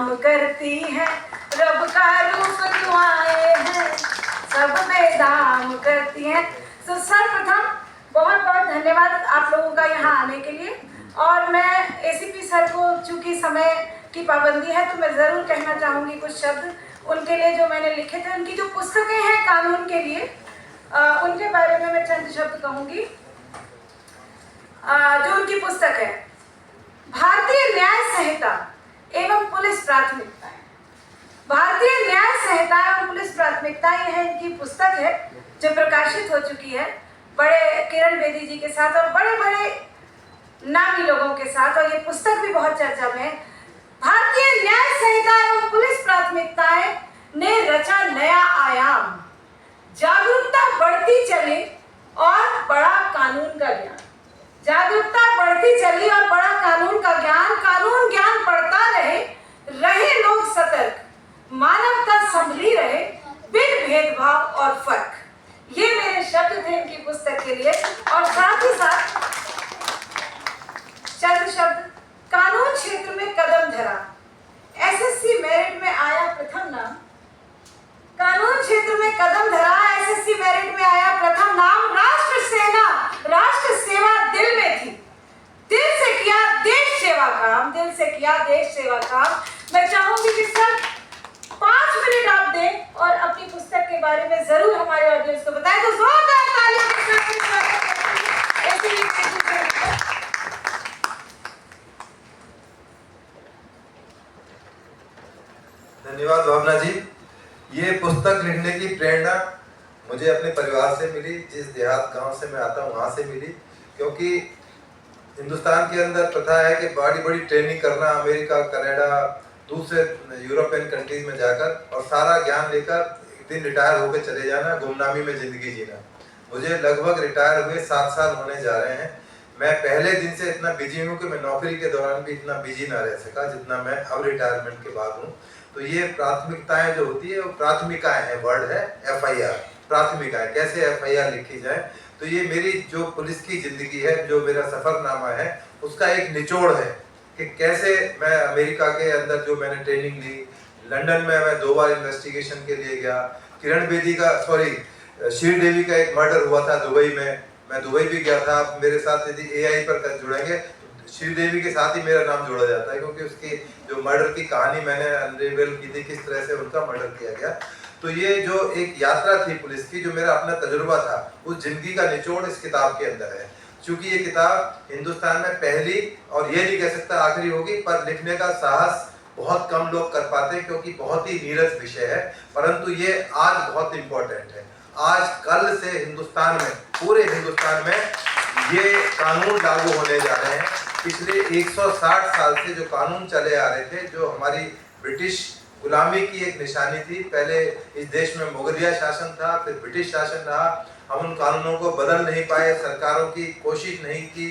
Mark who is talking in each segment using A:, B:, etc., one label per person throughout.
A: काम करती हैं, रब का रूप दुआएं हैं, सब बेदाम करती हैं। तो सर्वप्रथम बहुत बहुत धन्यवाद आप लोगों का यहाँ आने के लिए। और मैं एसीपी सर को, चूंकि समय की पाबंदी है, तो मैं ज़रूर कहना चाहूँगी कुछ शब्द उनके लिए जो मैंने लिखे थे। उनकी जो पुस्तकें हैं कानून के लिए, उनके बारे में मैं चंद शब्द कहूँगी। जो उनकी पुस्तक है भारतीय न्याय संहिता एवं पुलिस प्राथमिकताएं, भारतीय न्याय संहिता एवं पुलिस प्राथमिकताएं, यह इनकी पुस्तक है जो प्रकाशित हो चुकी है बड़े किरण बेदी जी के साथ और बड़े बड़े नामी लोगों के साथ, और ये पुस्तक भी बहुत चर्चा में है। भारतीय न्याय संहिता एवं पुलिस प्राथमिकताएं ने रचा नया आयाम, जागरूकता बढ़ती चली और बड़ा कानून का ज्ञान, जागरूकता बढ़ती चली और बड़ा कानून का ज्ञान, कानून ज्ञान बढ़ता रहे, रहे लोग सतर्क, मानवता संभली रहे बिन भेदभाव और फर्क। ये मेरे शब्द थे इनकी पुस्तक के लिए। और साथ ही साथ चंद शब्द, कानून क्षेत्र में कदम धरा, एसएससी मेरिट में आया प्रथम नाम, कानून क्षेत्र में कदम धरा, एसएससी मेरिट में आया प्रथम नाम, राष्ट्र सेना, राष्ट्र सेवा दिल में थी, दिल से किया देश सेवा काम, दिल से किया देश सेवा काम। मैं चाहूंगी कि सर 5 मिनट आप दें और अपनी पुस्तक के बारे में जरूर हमारे ऑडियंस को बताएं। तो जोरदार तालियों के साथ
B: धन्यवाद भावना जी। ये पुस्तक लिखने की प्रेरणा मुझे अपने परिवार से मिली, जिस देहात गांव से मैं आता हूँ वहाँ से मिली। क्योंकि हिंदुस्तान के अंदर प्रथा है कि बड़ी बड़ी ट्रेनिंग करना, अमेरिका, कनाडा, दूसरे यूरोपियन कंट्रीज में जाकर और सारा ज्ञान लेकर एक दिन रिटायर होकर चले जाना, गुमनामी में ज़िंदगी जीना। मुझे लगभग रिटायर हुए 7 साल होने जा रहे हैं। मैं पहले दिन से इतना बिजी हूँ कि मैं नौकरी के दौरान भी इतना बिजी ना रह सका जितना मैं अब रिटायरमेंट के बाद हूँ। तो ये प्राथमिकताएं जो होती है वो प्राथमिकाएं है, वर्ड है एफआईआर, प्राथमिकाएं, कैसे एफआईआर लिखी जाए। तो ये मेरी जो पुलिस की ज़िंदगी है, जो मेरा सफ़रनामा है, उसका एक निचोड़ है कि कैसे मैं अमेरिका के अंदर जो मैंने ट्रेनिंग ली, लंदन में मैं 2 बार इन्वेस्टिगेशन के लिए गया, किरण बेदी का श्रीदेवी का एक मर्डर हुआ था दुबई में, मैं दुबई भी गया था। आप मेरे साथ यदि एआई पर जुड़ेंगे श्रीदेवी के साथ ही मेरा नाम जोड़ा जाता है, क्योंकि उसकी जो मर्डर की कहानी मैंने अनरिवील की थी, किस तरह से उनका मर्डर किया गया। तो ये जो एक यात्रा थी पुलिस की, जो मेरा अपना तजुर्बा था, उस जिंदगी का निचोड़ इस किताब के अंदर है। क्योंकि ये किताब हिंदुस्तान में पहली और ये नहीं कह सकता आखिरी होगी, पर लिखने का साहस बहुत कम लोग कर पाते, क्योंकि बहुत ही नीरस विषय है। परंतु ये आज बहुत इम्पोर्टेंट है। आज कल से हिंदुस्तान में, पूरे हिंदुस्तान में ये कानून लागू होने जा रहे हैं। पिछले 160 साल से जो कानून चले आ रहे थे, जो हमारी ब्रिटिश गुलामी की एक निशानी थी, पहले इस देश में मुगलिया शासन था, फिर ब्रिटिश शासन रहा, हम उन कानूनों को बदल नहीं पाए, सरकारों की कोशिश नहीं की।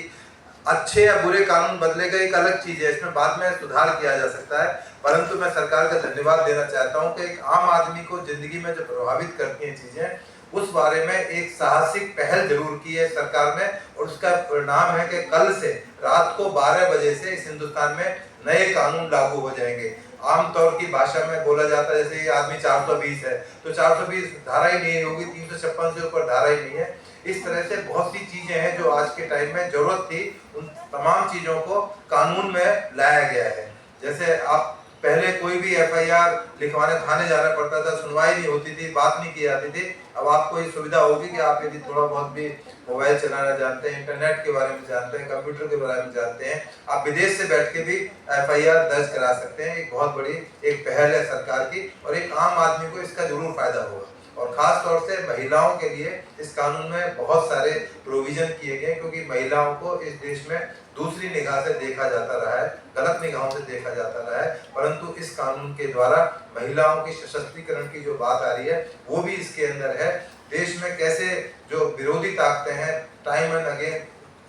B: अच्छे या बुरे कानून बदले गए एक अलग चीज़ है, इसमें बाद में सुधार किया जा सकता है। परंतु मैं सरकार का धन्यवाद देना चाहता हूँ कि एक आम आदमी को जिंदगी में जो प्रभावित करती हैं चीज़ें, उस बारे में एक साहसिक पहल जरूर की है सरकार ने। और उसका परिणाम है कि कल से रात को 12 बजे से इस हिंदुस्तान में नए कानून लागू हो जाएंगे। आमतौर की भाषा में बोला जाता है, जैसे ये आदमी 420 है तो 420 धारा ही नहीं होगी, 356 से ऊपर धारा ही नहीं है। इस तरह से बहुत सी चीजें हैं जो आज के टाइम में जरूरत थी, उन तमाम चीजों को कानून में लाया गया है। जैसे आप पहले कोई भी एफआईआर लिखवाने थाने जाना पड़ता था, सुनवाई नहीं होती थी, बात नहीं की जाती थी। अब आपको ये सुविधा होगी कि आप यदि थोड़ा बहुत भी मोबाइल चलाना जानते हैं, इंटरनेट के बारे में जानते हैं, कंप्यूटर के बारे में जानते हैं, आप विदेश से बैठ के भी एफआईआर दर्ज करा सकते हैं। एक बहुत बड़ी एक पहल है सरकार की, और एक आम आदमी को इसका जरूर फायदा होगा। और खास तौर से महिलाओं के लिए इस कानून में बहुत सारे प्रोविजन किए गए, क्योंकि महिलाओं को इस देश में दूसरी निगाह से देखा जाता रहा है, गलत निगाहों से देखा जाता रहा है। परंतु इस कानून के द्वारा महिलाओं की सशक्तिकरण की जो बात आ रही है वो भी इसके अंदर है। देश में कैसे जो विरोधी ताकतें हैं टाइम एंड अगेन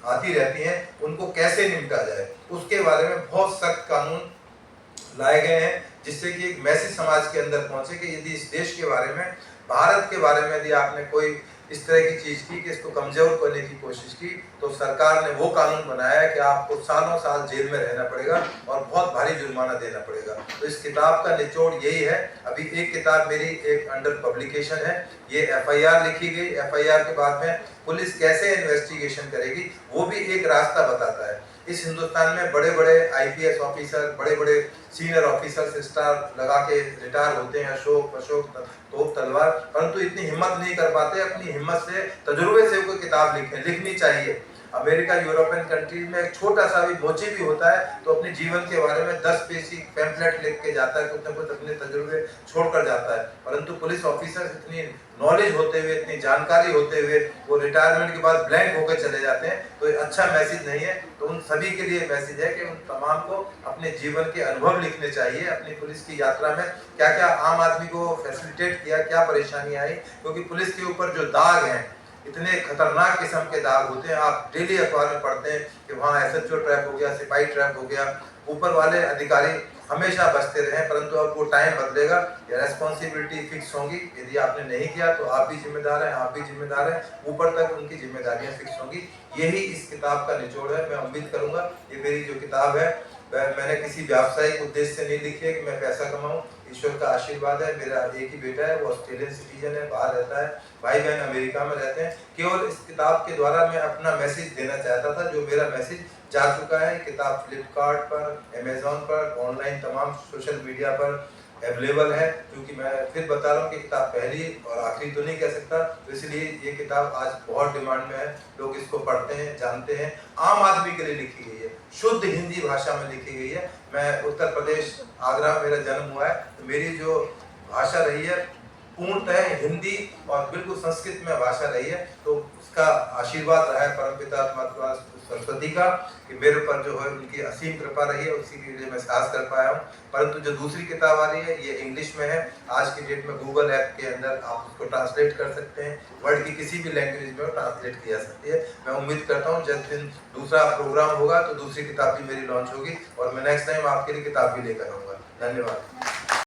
B: आती रहती हैं, उनको कैसे निपटा जाए, उसके बारे में बहुत सख्त कानून लाए गए हैं, जिससे कि एक मैसेज समाज के अंदर पहुंचे कि यदि इस देश के बारे में, भारत के बारे में यदि आपने कोई इस तरह की चीज़ की कि इसको कमज़ोर करने की कोशिश की, तो सरकार ने वो कानून बनाया कि आपको सालों साल जेल में रहना पड़ेगा और बहुत भारी जुर्माना देना पड़ेगा। तो इस किताब का निचोड़ यही है। अभी एक किताब मेरी एक अंडर पब्लिकेशन है, ये FIR लिखी गई। FIR के बाद में पुलिस कैसे इन्वेस्टिगेशन करेगी वो भी एक रास्ता बताता है। इस हिंदुस्तान में बड़े बड़े IPS ऑफिसर, बड़े बड़े सीनियर ऑफिसर्स स्टार लगा के रिटायर होते हैं, अशोक तोप तलवार, परंतु इतनी हिम्मत नहीं कर पाते अपनी हिम्मत से, तजुर्बे से कोई किताब लिखनी चाहिए। अमेरिका, यूरोपियन कंट्रीज में एक छोटा सा भी मोची भी होता है तो अपने जीवन के बारे में 10 पेज की पैम्फलेट लिख के जाता है, कुछ न कुछ अपने तजुर्बे छोड़कर जाता है। परंतु पुलिस ऑफिसर्स इतनी नॉलेज होते हुए, इतनी जानकारी होते हुए वो रिटायरमेंट के बाद ब्लैंक होकर चले जाते हैं, तो ये अच्छा मैसेज नहीं है। तो उन सभी के लिए मैसेज है कि उन तमाम को अपने जीवन के अनुभव लिखने चाहिए। अपनी पुलिस की यात्रा में क्या क्या आम आदमी को फैसिलिटेट किया, क्या परेशानी आई, क्योंकि पुलिस के ऊपर जो दाग हैं इतने खतरनाक किस्म के दाग होते हैं। आप डेली अखबार में पढ़ते हैं कि वहाँ SHO ट्रैप हो गया, सिपाही ट्रैप हो गया। ऊपर वाले अधिकारी हमेशा बचते रहे, परंतु अब वो टाइम बदलेगा, या रेस्पॉन्सिबिलिटी फिक्स होंगी। यदि आपने नहीं किया तो आप भी जिम्मेदार हैं, आप भी जिम्मेदार हैं, ऊपर तक उनकी जिम्मेदारियां फिक्स होंगी। यही इस किताब का निचोड़ है। मैं उम्मीद करूंगा ये मेरी जो किताब है मैंने किसी व्यावसायिक उद्देश्य से नहीं लिखी है कि मैं पैसा कमाऊं। ईश्वर का आशीर्वाद है। मेरा एक ही बेटा है, वो ऑस्ट्रेलियन सिटीजन है, बाहर रहता है, भाई बहन अमेरिका में रहते हैं। केवल इस किताब के द्वारा मैं अपना मैसेज देना चाहता था, जो मेरा मैसेज जा चुका है। किताब फ्लिपकार्ट पर, अमेजोन पर, ऑनलाइन तमाम सोशल मीडिया पर अवेलेबल है। क्योंकि मैं फिर बता रहा हूँ कि किताब पहली और आखिरी तो नहीं कह सकता, तो इसलिए ये किताब आज बहुत डिमांड में है। लोग इसको पढ़ते हैं, जानते हैं। आम आदमी के लिए लिखी गई है, शुद्ध हिंदी भाषा में लिखी गई है। मैं उत्तर प्रदेश, आगरा में मेरा जन्म हुआ है, तो मेरी जो भाषा रही है पूर्णतः हिंदी और बिल्कुल संस्कृत में भाषा रही है। तो उसका आशीर्वाद रहा है परमपिता माता सरस्वती का कि मेरे ऊपर जो है उनकी असीम कृपा रही है, उसी के लिए मैं साहस कर पाया हूँ। परंतु जो दूसरी किताब आ रही है ये इंग्लिश में है। आज की डेट में गूगल ऐप के अंदर आप उसको ट्रांसलेट कर सकते हैं, वर्ल्ड की किसी भी लैंग्वेज में ट्रांसलेट किया जा सकती है। मैं उम्मीद करता हूँ जिस दिन दूसरा प्रोग्राम होगा तो दूसरी किताब भी मेरी लॉन्च होगी और मैं नेक्स्ट टाइम आपके लिए किताब भी लेकर आऊँगा। धन्यवाद।